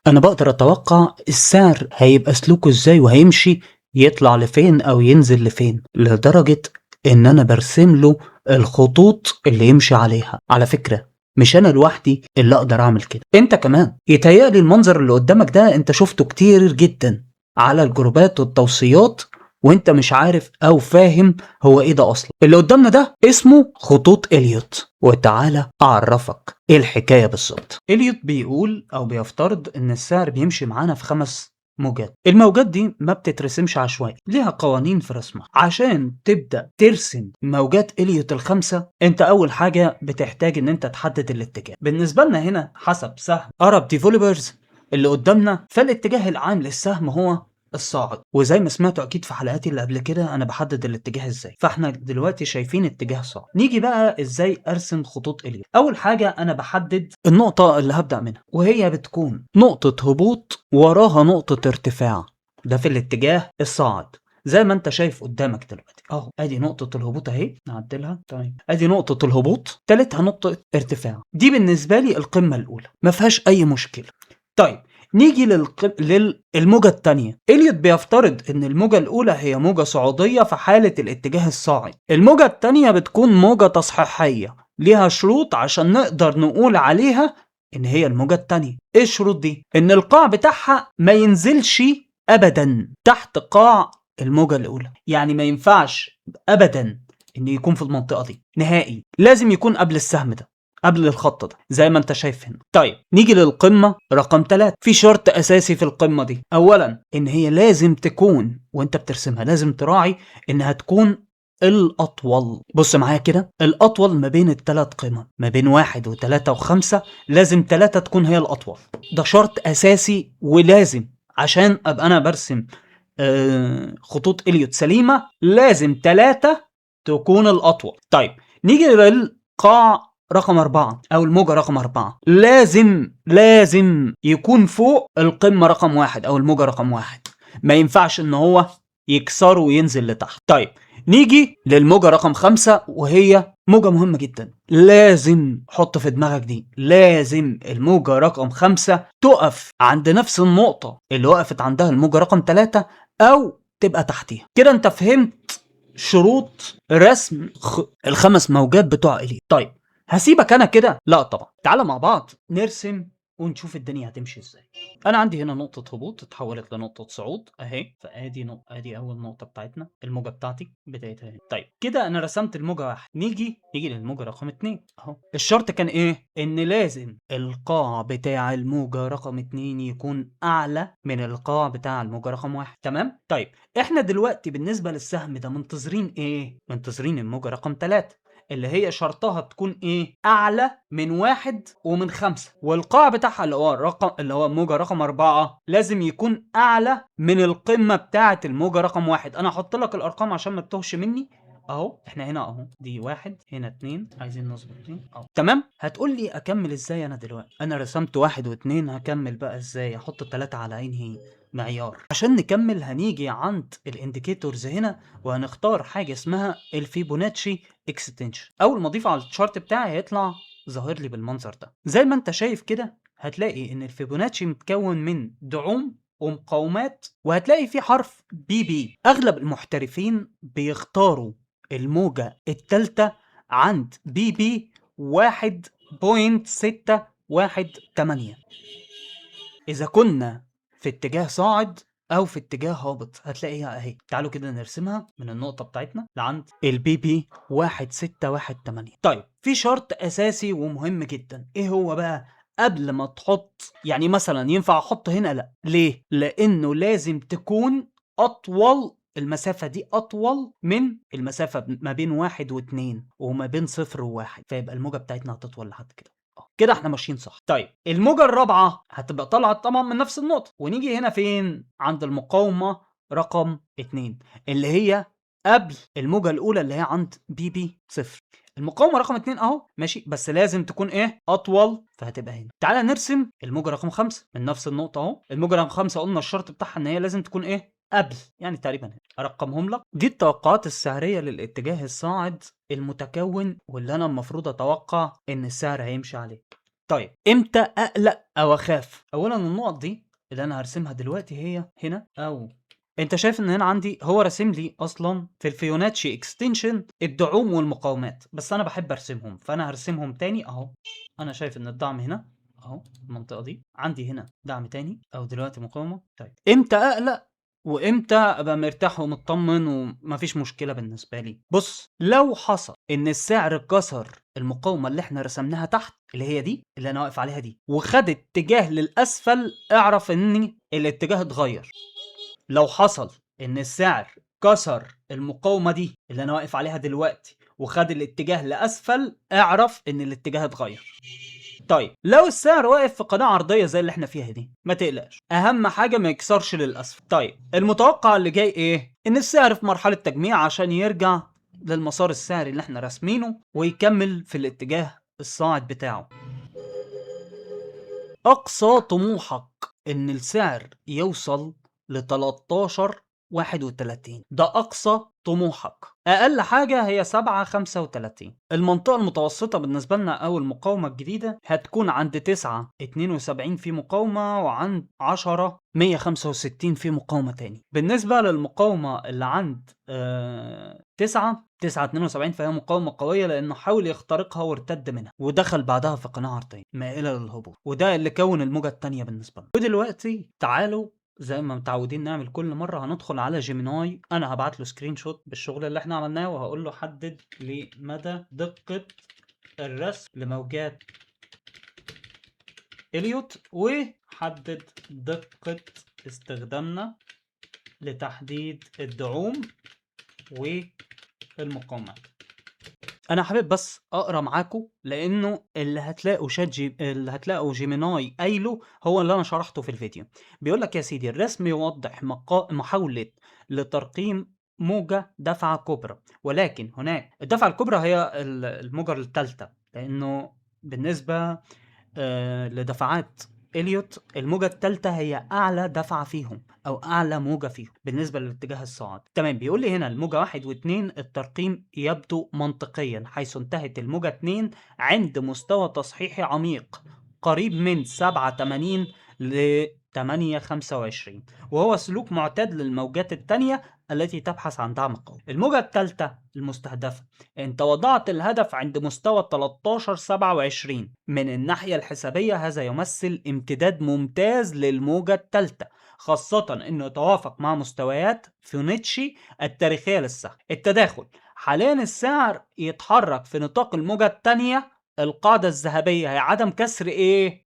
أنا باقدر أتوقع السعر هيبقى سلوكه إزاي وهيمشي يطلع لفين أو ينزل لفين، لدرجة إن أنا بارسم له الخطوط اللي يمشي عليها. على فكرة مش أنا لوحدي اللي أقدر أعمل كده، أنت كمان. يتهيأ لي المنظر اللي قدامك ده أنت شُفته كتير جدًا على الجروبات والتوصيات، وأنت مش عارف أو فاهم هو إيه ده أصلًا. اللي قدامنا ده اسمه خطوط إليوت، وتعالَ أعرّفك إيه الحكاية بالضبط. إليوت بيقول أو بيفترض إن السعر بيمشي معانا في 5 موجات. الموجات دي ما بتترسمش عشوائي، ليها قوانين في رسمها. عشان تبدأ ترسم موجات إليوت ال5، أنت أول حاجة بتحتاج إن أنت تحدد الاتجاه. بالنسبة لنا هنا حسب سهم Arab Developers اللي قدامنا، فالاتجاه العام للسهم هو الصاعد، وزي ما سمعتوا أكيد في حلقاتي اللي قبل كده أنا باحدد الاتجاه إزاي، فإحنا دلوقتي شايفين اتجاه صاعد. نيجي بقى إزاي أرسم خطوط إليوت. أول حاجة أنا باحدد النقطة اللي هابدأ منها، وهي بتكون نقطة هبوط وراها نقطة ارتفاع، ده في الاتجاه الصاعد. زي ما أنت شايف قدامك دلوقتي أهو، أدي نقطة الهبوط أهي، نعدلها تمام. أدي نقطة الهبوط، تالتها نقطة ارتفاع. دي بالنسبة لي القمة الأولى، ما فيهاش أي مشكلة. طيب نيجي للموجة التانية. إليوت بيفترض إن الموجة الأولى هي موجة صعودية في حالة الاتجاه الصاعد، الموجة التانية بتكون موجة تصحيحية، ليها شروط عشان نقدر نقول عليها إن هي الموجة التانية. إيه الشروط دي؟ إن القاع بتاعها ما ينزلش أبدا تحت قاع الموجة الأولى، يعني ما ينفعش أبدا إن يكون في المنطقة دي نهائي، لازم يكون قبل السهم ده، قبل الخط ده زي ما انت شايف هنا. طيب نيجي للقمة رقم 3. في شرط أساسي في القمة دي، أولا إن هي لازم تكون وانت بترسمها لازم تراعي إنها تكون الأطول. بص معايا كده، الأطول ما بين الثلاث قمم، ما بين 1 و3 و5، لازم 3 تكون هي الأطول. ده شرط أساسي ولازم، عشان أبقى أنا برسم خطوط إليوت سليمة لازم 3 تكون الأطول. طيب نيجي للقاع رقم 4 أو الموجة رقم 4، لازم يكون فوق القمة رقم 1 أو الموجة رقم 1، ما ينفعش إن هو يكسره وينزل لتحت. طيب نيجي للموجة رقم 5، وهي موجة مهمة جدا، لازم حط في دماغك دي، لازم الموجة رقم 5 تقف عند نفس النقطة اللي وقفت عندها الموجة رقم 3 أو تبقى تحتيها. كده أنت فهمت شروط رسم ال5 موجات بتوع إليوت. طيب هسيبك أنا كده؟ لا طبعا، تعالى مع بعض نرسم ونشوف الدنيا هتمشي ازاي. انا عندي هنا نقطة هبوط اتحولت لنقطة صعود اهي، فادي ادي اول نقطة بتاعتنا، الموجة بتاعتي بدايتها هنا. طيب كده انا رسمت الموجة 1، نيجي للموجة رقم 2 اهو. الشرط كان ايه؟ ان لازم القاع بتاع الموجة رقم 2 يكون اعلى من القاع بتاع الموجة رقم 1. تمام؟ طيب احنا دلوقتي بالنسبة للسهم ده منتظرين ايه؟ منتظرين الموجة رقم 3 اللي هي شرطها تكون ايه؟ اعلى من 1 ومن 5، والقاع بتاعها اللي هو الموجة رقم 4 لازم يكون اعلى من القمة بتاعة الموجة رقم 1. انا هحط لك الارقام عشان ما تتوهش مني اهو. احنا هنا اهو، دي 1 هنا 2، عايزين نظبط 2 اهو. تمام؟ هتقول لي اكمل ازاي؟ انا دلوقتي انا رسمت 1 و2، هكمل بقى ازاي؟ احط 3 على انهي معيار؟ عشان نكمل هنيجي عند الانديكيتورز هنا وهنختار حاجة اسمها الفيبوناتشي اكستنشن. اول ما اضيفه على الشارت بتاعي هيطلع ظاهر لي بالمنظر ده. زي ما انت شايف كده هتلاقي ان الفيبوناتشي متكون من دعوم ومقاومات، وهتلاقي في حرف بي بي. اغلب المحترفين بيختاروا الموجة التالتة عند بي بي 1.618. اذا كنا في اتجاه صاعد او في اتجاه هابط هتلاقيها اهي. تعالوا كده نرسمها من النقطة بتاعتنا لعند البي بي 1.618. طيب في شرط اساسي ومهم جدا، ايه هو بقى؟ قبل ما تحط، يعني مثلا ينفع احط هنا؟ لا. ليه؟ لانه لازم تكون اطول، المسافة دي أطول من المسافة ما بين 1 و2 وما بين 0 و1، فيبقى الموجة بتاعتنا هتطول لحد كده. كده احنا ماشيين صح. طيب الموجة الرابعة هتبقى طالعة طبعا من نفس النقطة، ونيجي هنا فين؟ عند المقاومة رقم 2 اللي هي قبل الموجة الأولى اللي هي عند بي بي 0. المقاومة رقم 2 اهو ماشي، بس لازم تكون ايه؟ أطول، فهتبقى هنا. تعالى نرسم الموجة رقم 5 من نفس النقطة اهو. الموجة رقم 5 قلنا الشرط بتاعها ان هي لازم تكون ايه؟ قبل، يعني تقريبا هنا. ارقمهم لك. دي التوقعات السعرية للاتجاه الصاعد المتكون واللي انا المفروض اتوقع ان السعر هيمشي عليه. طيب امتى اقلق او اخاف؟ اولا النقط دي اللي انا هرسمها دلوقتي هي هنا، او انت شايف ان هنا عندي هو راسم لي اصلا في الفيوناتشي اكستنشن الدعوم والمقاومات، بس انا بحب ارسمهم فانا هرسمهم تاني اهو. انا شايف ان الدعم هنا اهو، المنطقه دي عندي هنا دعم تاني او دلوقتي مقاومه. طيب امتى اقلق وامتى ابقى مرتاح ومطمن ومفيش مشكله بالنسبه لي؟ بص، لو حصل ان السعر كسر المقاومه اللي احنا رسمناها تحت اللي هي دي اللي انا واقف عليها دي وخد اتجاه للاسفل، اعرف ان الاتجاه اتغير. لو حصل ان السعر كسر المقاومه دي اللي انا واقف عليها دلوقتي وخد الاتجاه لاسفل، اعرف ان الاتجاه اتغير. طيب لو السعر واقف في قناة عرضية زي اللي احنا فيها دي، ما تقلقش، اهم حاجة ما يكسرش للأسفل. طيب المتوقع اللي جاي ايه؟ ان السعر في مرحلة تجميع عشان يرجع للمسار السعري اللي احنا راسمينه ويكمل في الاتجاه الصاعد بتاعه. اقصى طموحك ان السعر يوصل ل 13.31، ده اقصى طموحك. اقل حاجه هي 7.35. المنطقه المتوسطه بالنسبه لنا او المقاومه الجديده هتكون عند 9.72 في مقاومه، وعند 10.165 في مقاومه تاني. بالنسبه للمقاومه اللي عند 9.72 فهي مقاومة قوية لأنه حاول يخترقها وارتد منها ودخل بعدها في قناة عرضية مائلة للهبوط، وده اللي كون الموجة التانية بالنسبة لنا. ودلوقتي تعالوا زي ما متعودين نعمل كل مرة هندخل على جيميناي. أنا هبعت له سكرين شوت بالشغل اللي احنا عملناه وهقول له حدد لي مدى دقة الرسم لموجات إليوت، وحدد دقة استخدامنا لتحديد الدعوم والمقاومات. انا حابب بس اقرا معاكم لانه اللي هتلاقوا جيميناي قايله هو اللي انا شرحته في الفيديو. بيقول لك يا سيدي الرسم يوضح محاولة لترقيم موجة دفعة كبرى، ولكن هناك الدفعة الكبرى هي الموجة الثالثة، لانه بالنسبة لدفعات إليوت الموجة الثالثة هي أعلى دفعة فيهم أو أعلى موجة فيهم بالنسبة للاتجاه الصاعد. تمام، بيقول لي هنا الموجة 1 و2 الترقيم يبدو منطقيا، حيث انتهت الموجة 2 عند مستوى تصحيحي عميق قريب من 7.80 ل 8.25، وهو سلوك معتاد للموجات الثانية التي تبحث عن دعم قوي. الموجة الثالثة المستهدفة انت وضعت الهدف عند مستوى 13.27. من الناحية الحسابية هذا يمثل امتداد ممتاز للموجة الثالثة، خاصة انه يتوافق مع مستويات فيونيتشي التاريخية للسهم. التداخل حاليا السعر يتحرك في نطاق الموجة الثانية. القاعدة الذهبية هي عدم كسر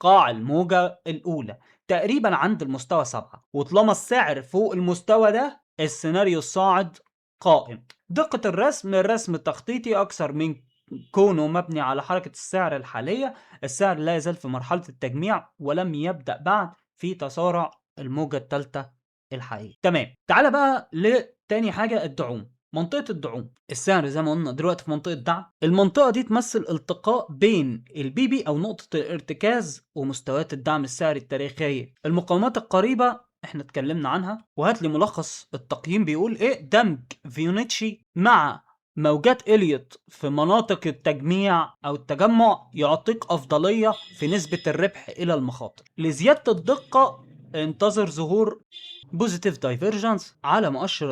قاع الموجة الأولى تقريبا عند المستوى 7، وطالما السعر فوق المستوى ده السيناريو الصاعد قائم. دقة الرسم التخطيطي أكثر من كونه مبني على حركة السعر الحالية. السعر لا يزال في مرحلة التجميع ولم يبدأ بعد في تسارع الموجة الثالثة الحقيقية. تمام، تعال بقى لتاني حاجة، الدعوم. منطقة الدعوم السعر زي ما قلنا دلوقتي في منطقة دعم. المنطقة دي تمثل التقاء بين البي بي أو نقطة الارتكاز ومستويات الدعم السعري التاريخية. المقاومات القريبة احنا اتكلمنا عنها، وهات لي ملخص التقييم بيقول ايه. دمج فيونيتشي مع موجات إليوت في مناطق التجميع أو التجمع يعطيك أفضلية في نسبة الربح إلى المخاطر. لزيادة الدقة انتظر ظهور بوزيتيف دايفرجنس على مؤشر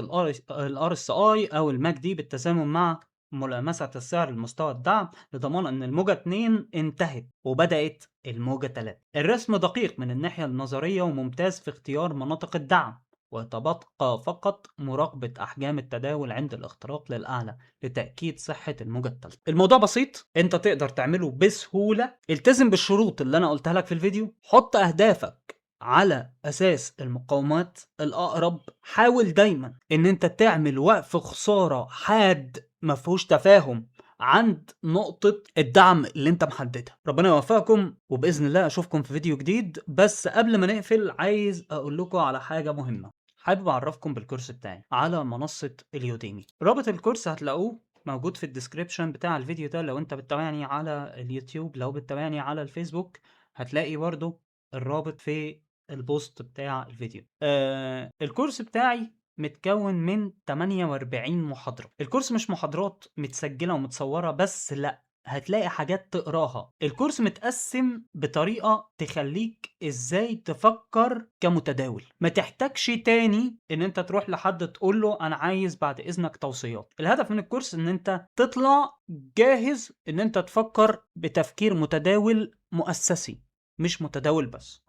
الار اس اي او الماك دي بالتزامن مع ملامسة السعر لمستوى الدعم، لضمان ان الموجة 2 انتهت وبدأت الموجة 3. الرسم دقيق من الناحية النظرية وممتاز في اختيار مناطق الدعم، وتبقى فقط مراقبة أحجام التداول عند الاختراق للأعلى لتأكيد صحة الموجة الثالثة. الموضوع بسيط، انت تقدر تعمله بسهولة. التزم بالشروط اللي انا قلتها لك في الفيديو، حط اهدافك على اساس المقاومات الاقرب. حاول دايما ان انت تعمل وقف خسارة حاد مفهوش تفاهم عند نقطة الدعم اللي انت محددها. ربنا يوفقكم وبإذن الله اشوفكم في فيديو جديد. بس قبل ما نقفل عايز اقول لكم على حاجة مهمة. حابب اعرفكم بالكورس بتاعي على منصة اليوديمي. رابط الكورس هتلاقوه موجود في الديسكريبشن بتاع الفيديو ده لو انت بتتابعني على اليوتيوب. لو بتتابعني على الفيسبوك هتلاقي برضو الرابط في البوست بتاع الفيديو. الكورس بتاعي متكون من 48 محاضرة. الكورس مش محاضرات متسجلة ومتصورة بس، لا، هتلاقي حاجات تقراها. الكورس متقسم بطريقة تخليك ازاي تفكر كمتداول، ما تحتاجش تاني ان انت تروح لحد تقول له انا عايز بعد اذنك توصيات. الهدف من الكورس ان انت تطلع جاهز ان انت تفكر بتفكير متداول مؤسسي، مش متداول بس.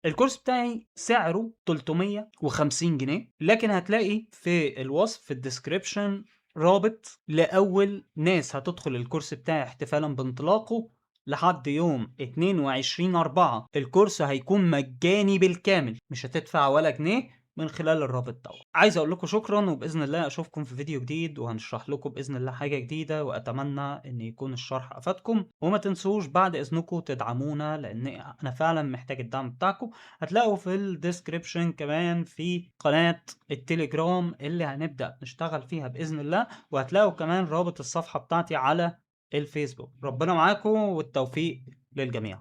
الكورس بتاعي سعره 350 جنيه، لكن هتلاقي في الوصف في الديسكريبشن رابط لأول ناس هتدخل الكورس بتاعي احتفالا بانطلاقه لحد يوم 22/4. الكورس هيكون مجاني بالكامل، مش هتدفع ولا جنيه من خلال الرابط ده. عايز اقول لكم شكرا، وباذن الله اشوفكم في فيديو جديد وهنشرح لكم باذن الله حاجه جديده، واتمنى ان يكون الشرح افادكم. وما تنسوش بعد اذنكم تدعمونا، لان انا فعلا محتاج الدعم بتاعكم. هتلاقوا في الديسكريبشن كمان في قناه التليجرام اللي هنبدا نشتغل فيها باذن الله، وهتلاقوا كمان رابط الصفحه بتاعتي على الفيسبوك. ربنا معاكم والتوفيق للجميع.